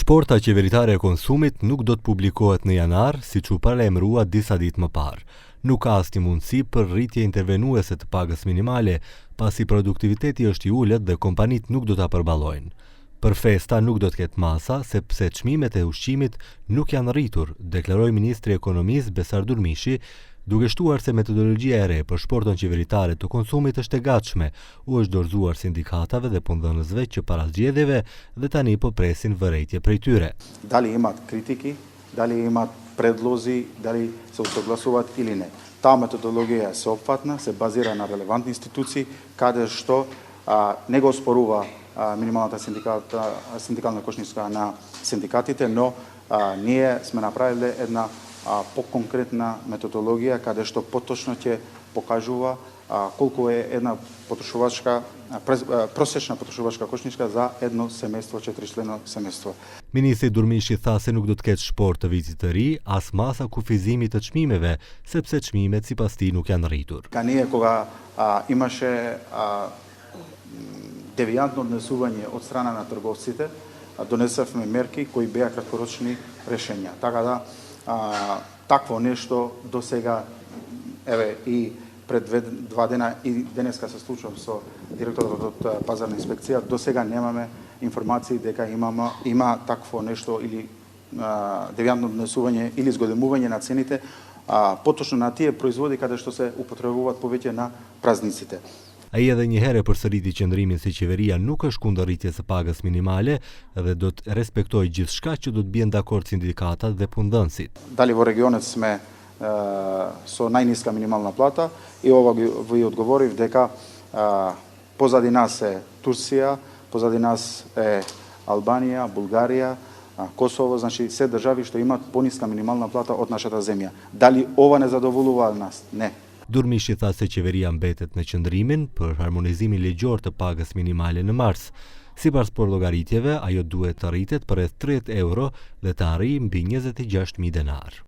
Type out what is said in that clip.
Shporta qeveritare e konsumit nuk do të publikohet në janar, siç u paralajmërua disa ditë më parë. Nuk ka asnjë mundësi për rritje intervenuese të pagës minimale, pasi produktiviteti është i ulët dhe kompanitë nuk do ta përballojnë. Për festa nuk do të ketë masa, sepse çmimet e ushqimit nuk janë rritur, deklaroi ministri i Ekonomisë Besar Durmishi, duke shtuar se metodologjia e re për shportën qeveritare të konsumit është e gatshme, u është dorëzuar sindikatave dhe punëdhënësve që para zgjedhjeve dhe tani po presin vërejtje prej tyre. Dali imat kritiki, dali imat predlozi, dali se usuglasovat ili ne. Ta metodologija je sveobuhvatna, se bazira na relevantni instituciji, kada što ne ga osporuva minimalната синдикална кошница на синдикатите, но ние сме направили една по-конкретна методологија каде што поточно ќе покажува колку е една prosječna potrošačka košnička za jedno semejstvo, 4-členo semejstvo. Ministri Durmishi tha se nuk do të ketë shport të vitit të ri, as masa kufizimit të çmimeve, sepse çmimet sipas tij nuk janë rritur. Ние кога имаше девијантно однесување од страна на трговците, донесавме мерки кои беа краткорочни решења. Така да такво нешто до сега, еве и пред 2 дена и денеска се случувам со директорот од пазарна инспекција, до сега немаме информации дека има такво нешто или девијантно однесување или зголемување на цените, поточно на тие производи каде што се употребуваат повеќе на празниците. Ai edhe një herë përsëriti qëndrimin se qeveria nuk është kundër rritjes së pagës minimale dhe do të respektojë gjithçka që do të bien dakord sindikatat dhe punëdhënësit. Дали во регионот сме со најниска минимална плата и ова ви одговорив дека позади нас е Турција, позади нас е Албанија, Булгарија, Косово, значи се држави што имаат пониска минимална плата од нашата земја. Дали ова не задоволува нас? Не. Durmishi tha se qeveria mbetet në qëndrimin për harmonizimin ligjor të pagës minimale në mars. Sipas llogaritjeve, ajo duhet të rritet për rreth 30 euro dhe të arrijë mbi 26.000 denar.